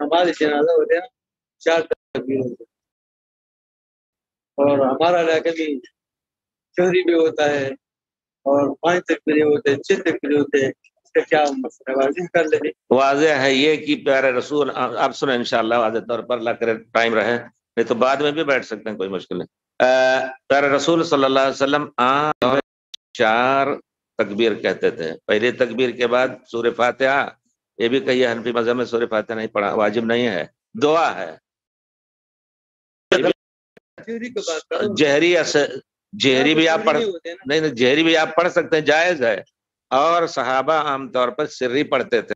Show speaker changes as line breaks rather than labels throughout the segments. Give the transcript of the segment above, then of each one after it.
हमारे जनाजा होते हैं 4 तकबीर होते हैं, और हमारा इलाके में शहरी भी होता है और 5 तकबीरें होते हैं, 6 तकबीरें होते हैं। इसका क्या मसला है? वाज़ेह कर लें।
वाज़ेह है ये कि प्यारे रसूल, आप सुने इंशाअल्लाह वाज़ेह तौर पर, अल्लाह करे टाइम रहे, नहीं तो बाद में भी बैठ सकते हैं, कोई मुश्किल नहीं। प्यारे रसूल सल्लल्लाहु अलैहि वसल्लम 4 तकबीर कहते थे। पहली तकबीर के बाद सूरह फातिहा, ये भी कहिए हनफी मज़हब में सूरह फातिहा नहीं पढ़ा, वाजिब नहीं है, दुआ है। जहरी भी आप पढ़ नहीं, जहरी भी आप पढ़ सकते हैं, जायज है। और सहाबा आमतौर पर सिर्री पढ़ते थे।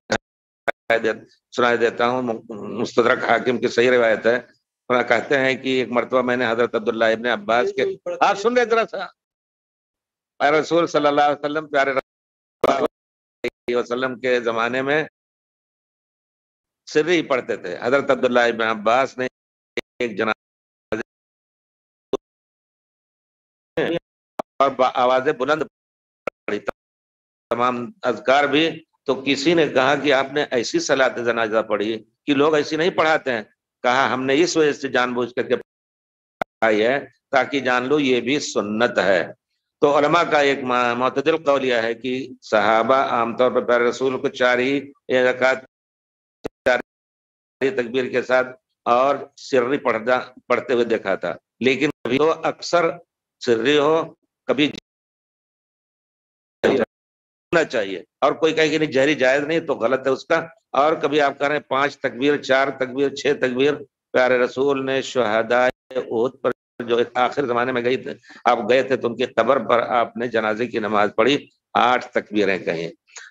सुनाई देता हूँ, मुस्तदरक हाकिम की सही रिवायत है। कहते हैं कि एक मरतबा मैंने हजरत अब्दुल्लाह इब्न अब्बास के, आप सुन रहे जरा सा, रसूल सल्लल्लाहु अलैहि वसल्लम प्यारे वसल्लम के जमाने में सिर्री पढ़ते थे। हजरत अब्दुल्लाह इब्न अब्बास ने एक जनाज़े और आवाजें बुलंद पढ़ी, तमाम अज़कार भी। तो किसी ने कहा कि आपने ऐसी सलात जनाजा पढ़ी कि लोग ऐसी नहीं पढ़ाते हैं। कहा हमने इस वजह से जानबूझ करके पढ़ाई है ताकि जान लो ये भी सुन्नत है। तो उलमा का एक मुतदिल कौल यह है कि सहाबा आमतौर पर प्यारे रसूल को 4 ही रकात, 4 तकबीर के साथ और सिर्री पढ़ते हुए देखा था। लेकिन कभी तो अक्सर सिर्री हो, कभी चाहिए, और कोई कहे कि नहीं जहरी जायज नहीं तो गलत है उसका। और कभी आप कह रहे हैं 5 तकबीर, 4 तकबीर, 6 तकबीर, प्यारे रसूल ने शुहदाए उहद पर जो आखिर जमाने में गई थे, आप गए थे तो उनकी कब्र पर आपने जनाजे की नमाज पढ़ी, 8 तकबीरें कहीं।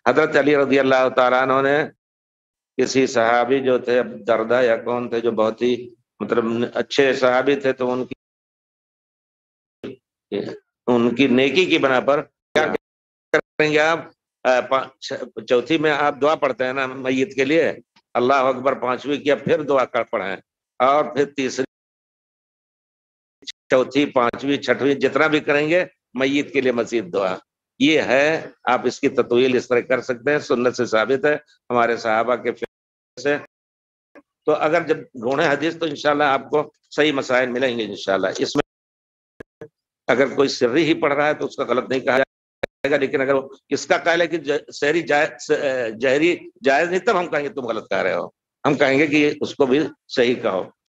हजरत अली रज़ी अल्लाह तआला अन्हु ने किसी सहाबी जो थे, दरदा या कौन थे, जो बहुत ही मतलब अच्छे सहाबी थे, तो उनकी नेकी की बना पर क्या करेंगे आप, चौथी में आप दुआ पढ़ते हैं ना मैयत के लिए, अल्लाह अकबर 5वीं किया, फिर दुआ कर पढ़ें, और फिर तीसरी, चौथी, 5वीं, 6वीं जितना भी करेंगे मैयत के लिए मजीद दुआ। ये है, आप इसकी तत्वील इस तरह कर सकते हैं, सुन्नत से साबित है, हमारे सहाबा के से। तो अगर जब ढूंढे हदीस तो इंशाल्लाह आपको सही मसाइल मिलेंगे इंशाल्लाह। इसमें अगर कोई सिर्री ही पढ़ रहा है तो उसका गलत नहीं कहा जाएगा, लेकिन अगर वो इसका कहल है कि जहरी जायज नहीं, तब हम कहेंगे तुम गलत कह रहे हो, हम कहेंगे कि उसको भी सही कहो।